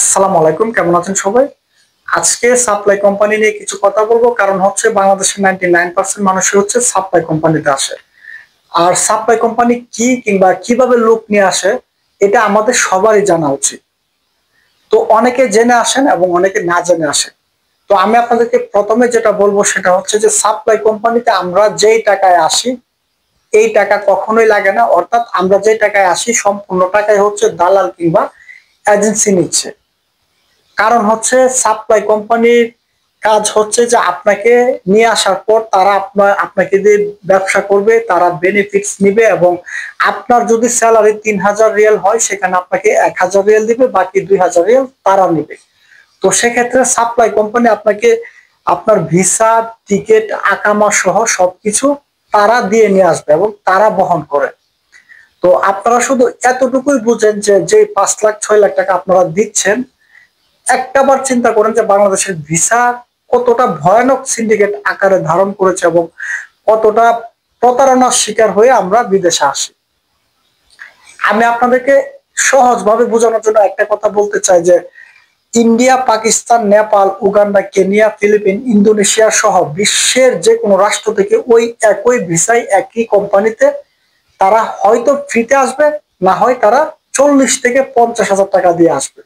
আসসালামু আলাইকুম, কেমন আছেন সবাই? আজকে সাপ্লাই কোম্পানি নিয়ে কিছু কথা বলবো, কারণ হচ্ছে বাংলাদেশের 99% মানুষই হচ্ছে সাপ্লাই কোম্পানিতে আসে। আর সাপ্লাই কোম্পানি কি কিংবা কিভাবে লোক নিয়ে আসে, এটা আমাদের সবারই জানা উচিত। তো অনেকে জেনে আসেন এবং অনেকে না জেনে আসেন। তো আমি আপনাদেরকে প্রথমে যেটা বলবো সেটা হচ্ছে যে সাপ্লাই কোম্পানিতে আমরা যেই টাকায় আসি এই টাকা কখনোই লাগে না, অর্থাৎ আমরা যে টাকায় আসি সম্পূর্ণ টাকাই হচ্ছে দালাল কিংবা এজেন্সি নিচ্ছে। কারণ হচ্ছে সাপ্লাই কোম্পানির কাজ হচ্ছে যে আপনাকে নিয়ে আসার পর তারা আপনাকে দিয়ে ব্যবসা করবে, তারা বেনিফিটস নিবে এবং আপনার যদি স্যালারি 3000 রিয়াল হয় সেখানে আপনাকে 1000 রিয়াল দিবে, বাকি 2000 রিয়াল তারা নিবে। তো সেক্ষেত্রে সাপ্লাই কোম্পানি আপনাকে আপনার ভিসা, টিকিট, আকামা সহ সবকিছু তারা দিয়ে নিয়ে আসবে এবং তারা বহন করে। তো আপনারা শুধু এতটুকুই বুঝেন যে 5 লাখ 6 লাখ টাকা আপনারা দিচ্ছেন, একটাবার চিন্তা করেন যে বাংলাদেশের ভিসা কতটা ভয়ানক সিন্ডিকেট আকারে ধারণ করেছে এবং কতটা প্রতারণার শিকার হয়ে আমরা বিদেশে আসি। আমি আপনাদেরকে সহজভাবে বোঝানোর জন্য একটা কথা বলতে চাই যে India, Pakistan, Nepal, Uganda, Kenya, Philippines, Indonesia সহ বিশ্বের যে কোনো রাষ্ট্র থেকে ওই একই ভিসায় একই কোম্পানিতে তারা হয়তো ফ্রিতে আসবে, না হয় তারা 40 থেকে 50 হাজার টাকা দিয়ে আসবে।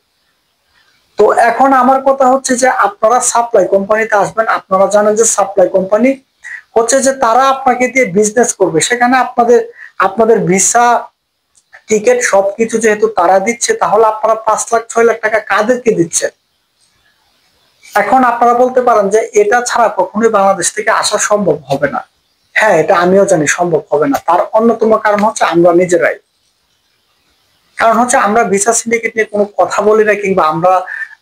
তো এখন আমার কথা হচ্ছে যে আপনারা সাপ্লাই কোম্পানিতে আসবেন, আপনারা জানেন যে সাপ্লাই কোম্পানি হচ্ছে যে তারা আপনাকে দিয়ে বিজনেস করবে, সেখানে আপনাদের আপনাদের ভিসা, টিকিট সবকিছু যেহেতু তারা দিচ্ছে, তাহলে আপনারা 5 লাখ 6 লাখ টাকা কাদেরকে দিচ্ছেন? এখন আপনারা বলতে পারেন যে এটা ছাড়া কখনোই বাংলাদেশ থেকে আসা সম্ভব হবে না। হ্যাঁ, এটা আমিও জানি সম্ভব হবে না। তার অন্যতম কারণ হচ্ছে আমরা নিজেরাই। কারণ হচ্ছে আমরা ভিসা সিন্ডিকেট নিয়ে কোনো কথা বলি না কিংবা আমরা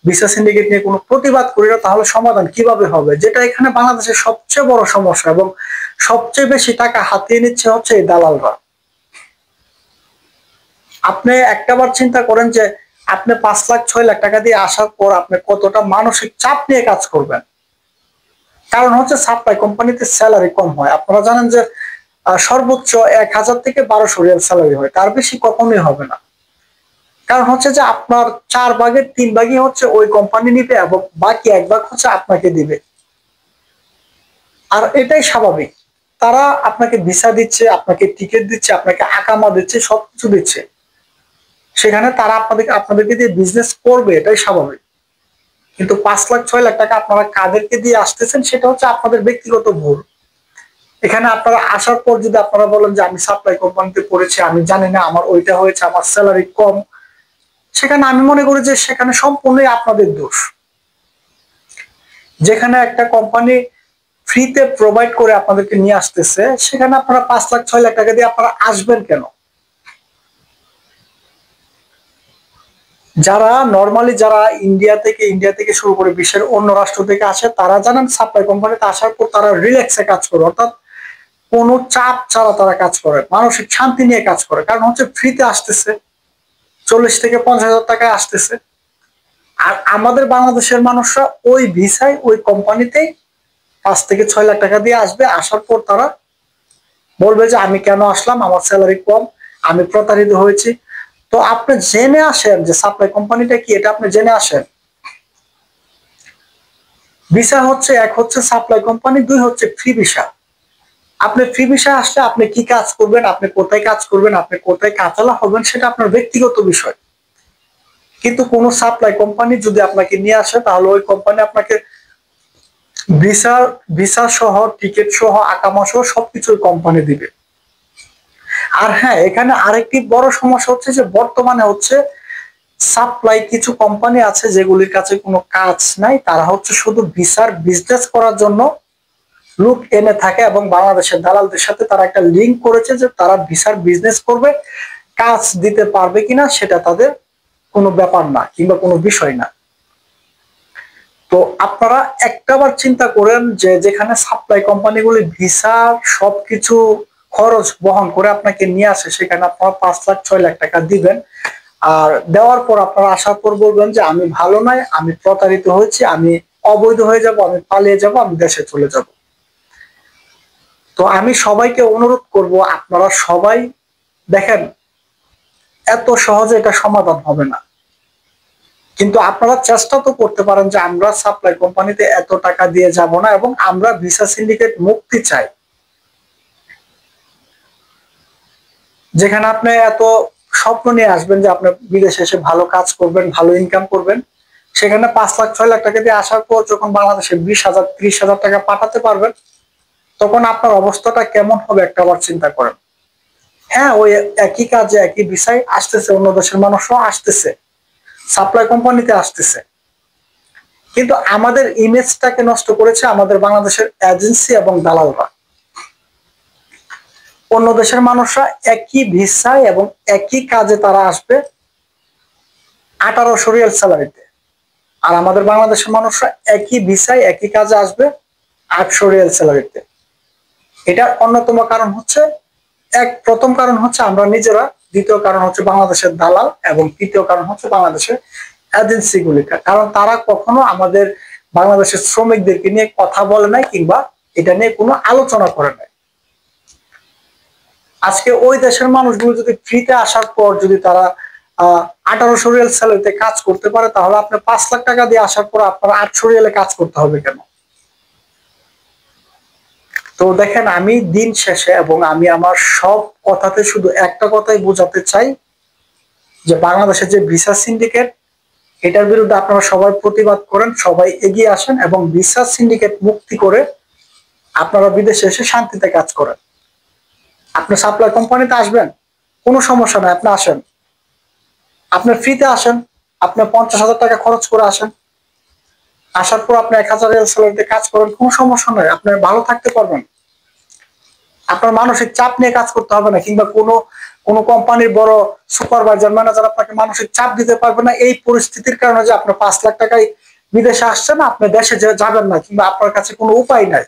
ভিসা সিন্ডিকেট নিয়ে কোনো প্রতিবাদ করি না, তাহলে সমাধান কিভাবে হবে? যেটা এখানে বাংলাদেশের সবচেয়ে বড় সমস্যা এবং সবচেয়ে বেশি টাকা হাতিয়ে নিচ্ছে হচ্ছে এই দালালরা। আপনি একটাবার চিন্তা করেন যে আপনি 5 লাখ 6 লাখ টাকা দিয়ে আসার পর আপনি কতটা মানসিক চাপ নিয়ে কাজ করবেন। কারণ হচ্ছে সাপ্লাই কোম্পানিতে স্যালারি কম হয়। আপনারা জানেন যে সর্বোচ্চ 1000 থেকে 1200 রিয়াল স্যালারি হয়, তার বেশি কখনোই হবে না। কারণ হচ্ছে যে আপনার 4 ভাগের 3 ভাগই হচ্ছে ওই কোম্পানি নিবে এবং বাকি 1 ভাগ হচ্ছে আপনাকে দিবে। আর এটাই স্বাভাবিক। তারা আপনাকে ভিসা দিচ্ছে, আপনাকে টিকিট দিচ্ছে, আপনাকে আকামা দিচ্ছে, সবকিছু দিচ্ছে। সেখানে তারা আপনাদেরকে দিয়ে বিজনেস করবে, এটাই স্বাভাবিক। কিন্তু 5 লাখ 6 লাখ টাকা আপনারা কাদেরকে দিয়ে আসতেছেন সেটা হচ্ছে আপনাদের ব্যক্তিগত ভুল। এখানে আপনারা আসার পর যদি আপনারা বলেন যে আমি সাপ্লাই কোম্পানিতে পড়েছি, আমি জানি না, আমার ওইটা হয়েছে, আমার স্যালারি কম, সেখানে আমি মনে করি যে সেখানে সম্পূর্ণই আপনাদের দোষ। যেখানে একটা কোম্পানি ফ্রিতে প্রোভাইড করে আপনাদেরকে নিয়ে আসতেছে, সেখানে আপনারা 5 লাখ 6 লাখ টাকা দিয়ে আপনারা আসবেন কেন? যারা নর্মালি যারা ইন্ডিয়া থেকে শুরু করে বিশ্বের অন্য রাষ্ট্র থেকে আসে, তারা জানেন সাপ্লাই কোম্পানিতে আসার পর তারা রিল্যাক্সে কাজ করে, অর্থাৎ কোনো চাপ ছাড়া তারা কাজ করে, মানসিক শান্তি নিয়ে কাজ করে। কারণ হচ্ছে ফ্রিতে আসতেছে, 40 থেকে 50 হাজার টাকায় আসতেছে। আর আমাদের বাংলাদেশের মানুষরা ওই ভিসায় ওই কোম্পানিতেই 5 থেকে 6 লাখ টাকা দিয়ে আসবে, আসার পর তারা বলবে যে আমি কেন আসলাম, আমার স্যালারি কম, আমি প্রতারিত হয়েছি। তো আপনি জেনে আসেন যে সাপ্লাই কোম্পানিটা কি, এটা আপনি জেনে আসেন। ভিসা হচ্ছে, এক হচ্ছে সাপ্লাই কোম্পানি, দুই হচ্ছে ফ্রি ভিসা। আপনি ফ্রি ভিসা আসলে আপনি কি কাজ করবেন, আপনি কোথায় কাজ করবেন, আপনি কোথায় কাতালা হবেন, সেটা আপনার ব্যক্তিগত বিষয়। কিন্তু কোন সাপ্লাই কোম্পানি যদি আপনাকে নিয়ে আসে, তাহলে ওই কোম্পানি আপনাকে ভিসা ভিসা সহ, টিকিট সহ, আকামা সহ সবকিছু কোম্পানি দিবে। আর হ্যাঁ, এখানে আরেকটি বড় সমস্যা হচ্ছে যে বর্তমানে হচ্ছে সাপ্লাই কিছু কোম্পানি আছে যেগুলির কাছে কোনো কাজ নাই, তারা হচ্ছে শুধু ভিসার বিজনেস করার জন্য লোক এনে থাকে এবং বাংলাদেশের দালালদের সাথে তারা একটা লিঙ্ক করেছে যে তারা ভিসার বিজনেস করবে, কাজ দিতে পারবে কিনা সেটা তাদের কোনো ব্যাপার না কিংবা কোনো বিষয় না। তো আপনারা একটাবার চিন্তা করেন যে যেখানে সাপ্লাই কোম্পানিগুলি ভিসা সবকিছু খরচ বহন করে আপনাকে নিয়ে আসে, সেখানে আপনারা 5 লাখ 6 লাখ টাকা দিবেন। আর দেওয়ার পর আপনারা আসার পর বলবেন যে আমি ভালো নাই, আমি প্রতারিত হয়েছি, আমি অবৈধ হয়ে যাব, আমি পালিয়ে যাব, আমি দেশে চলে যাব। তো আমি সবাইকে অনুরোধ করব, আপনারা সবাই দেখেন, এত সহজে এটা সমাধান হবে না। কিন্তু আপনারা চেষ্টা তো করতে পারেন যে আমরা সাপ্লাই কোম্পানিতে এত টাকা দিয়ে যাব না এবং আমরা ভিসা সিন্ডিকেট মুক্তি চাই। যেখানে আপনি এত স্বপ্ন নিয়ে আসবেন যে আপনি বিদেশে এসে ভালো কাজ করবেন, ভালো ইনকাম করবেন, সেখানে 5 লাখ 6 লাখ টাকা দিয়ে আসার পর যখন বাংলাদেশে 20,000 30,000 টাকা পাঠাতে পারবেন, তখন আপনার অবস্থাটা কেমন হবে একটা আবার চিন্তা করেন। হ্যাঁ, ওই একই কাজে একই ভিসায় আসতেছে, অন্য দেশের মানুষও আসতেছে, সাপ্লাই কোম্পানিতে আসতেছে, কিন্তু আমাদের ইমেজটাকে নষ্ট করেছে আমাদের বাংলাদেশের এজেন্সি এবং দালালরা। অন্য দেশের মানুষরা একই ভিসায় এবং একই কাজে তারা আসবে 1800 রিয়াল স্যালারিতে, আর আমাদের বাংলাদেশের মানুষরা একই ভিসায় একই কাজে আসবে 800 রিয়াল স্যালারিতে। এটার অন্যতম কারণ হচ্ছে, প্রথম কারণ হচ্ছে আমরা নিজেরা, দ্বিতীয় কারণ হচ্ছে বাংলাদেশের দালাল, এবং তৃতীয় কারণ হচ্ছে বাংলাদেশের এজেন্সিগুলি। কারণ তারা কখনো আমাদের বাংলাদেশের শ্রমিকদেরকে নিয়ে কথা বলে নাই কিংবা এটা নিয়ে কোনো আলোচনা করে নাই। আজকে ওই দেশের মানুষগুলো যদি ফ্রিতে আসার পর যদি তারা 1800 রিয়াল স্যালারিতে কাজ করতে পারে, তাহলে আপনি 5 লাখ টাকা দিয়ে আসার পর আপনার 800 রিয়ালে কাজ করতে হবে কেন? তো দেখেন, আমি দিন শেষে এবং আমি আমার সব কথাতে শুধু একটা কথাই বোঝাতে চাই যে বাংলাদেশের যে ভিসা সিন্ডিকেট, এটার বিরুদ্ধে আপনারা সবাই প্রতিবাদ করেন, সবাই এগিয়ে আসেন এবং ভিসা সিন্ডিকেট মুক্তি করে আপনারা বিদেশে এসে শান্তিতে কাজ করেন। আপনি সাপ্লাই কোম্পানিতে আসবেন, কোনো সমস্যা নাই, আপনি আসেন, আপনি ফ্রিতে আসেন, আপনি 50,000 টাকা খরচ করে আসেন, আসার পর আপনি 1,000 রিয়াল স্যালারিতে কাজ করেন, কোনো সমস্যা নাই, আপনি ভালো থাকতে পারবেন। আপনার মানসিক চাপ নিয়ে কাজ করতে হবে না, কিংবা কোনো কোম্পানির বড় সুপারভাইজার ম্যানেজার আপনাকে মানসিক চাপ দিতে পারবে না এই পরিস্থিতির কারণে যে আপনার 5 লাখ টাকায় বিদেশে আসছেন, আপনি দেশে যাবেন না, কিংবা আপনার কাছে কোনো উপায় নাই।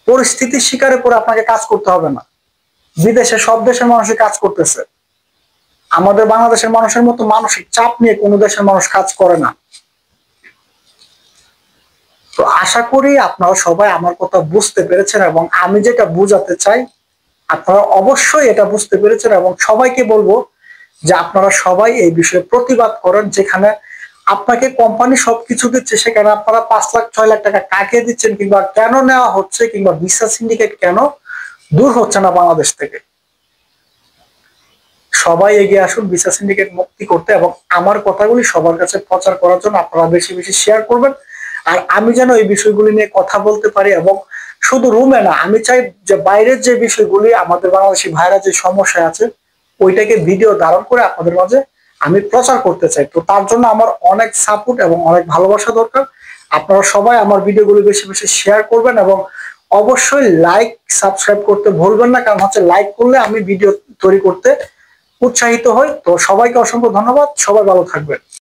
পরিস্থিতির শিকারে পরে আপনাকে কাজ করতে হবে না। বিদেশে সব দেশের মানুষই কাজ করতেছে, আমাদের বাংলাদেশের মানুষের মতো মানসিক চাপ নিয়ে কোনো দেশের মানুষ কাজ করে না। তো আশা করি আপনারা সবাই আমার কথা বুঝতে পেরেছেন, এবং আমি যেটা বুঝাতে চাই আপনারা অবশ্যই এটা বুঝতে পেরেছেন, এবং সবাইকে বলবো যে আপনারা সবাই এই বিষয়ে প্রতিবাদ করেন। যেখানে আপনাকে কোম্পানি সবকিছু দিচ্ছে, সেখানে আপনারা 5 লাখ 6 লাখ টাকা কাকে দিচ্ছেন, কিংবা কেন নেওয়া হচ্ছে, কিংবা ভিসা সিন্ডিকেট কেন দূর হচ্ছে না বাংলাদেশ থেকে। সবাই এগিয়ে আসুন ভিসা সিন্ডিকেট মুক্তি করতে, এবং আমার কথাগুলি সবার কাছে প্রচার করার জন্য আপনারা বেশি বেশি শেয়ার করবেন। আর আমি যেন এই বিষয়গুলি নিয়ে কথা বলতে পারি, এবং শুধু রুমে না, আমি চাই যে বাইরের যে বিষয়গুলি আমাদের বাংলাদেশি ভাইরা যে সমস্যা আছে, ওইটাকে ভিডিও ধারণ করে আপনাদের মাঝে আমি প্রচার করতে চাই। তো তার জন্য আমার অনেক সাপোর্ট এবং অনেক ভালোবাসা দরকার। আপনারা সবাই আমার ভিডিওগুলি বেশি বেশি শেয়ার করবেন, এবং অবশ্যই লাইক সাবস্ক্রাইব করতে ভুলবেন না, কারণ হচ্ছে লাইক করলে আমি ভিডিও তৈরি করতে উৎসাহিত হই। তো সবাইকে অসংখ্য ধন্যবাদ, সবাই ভালো থাকবেন।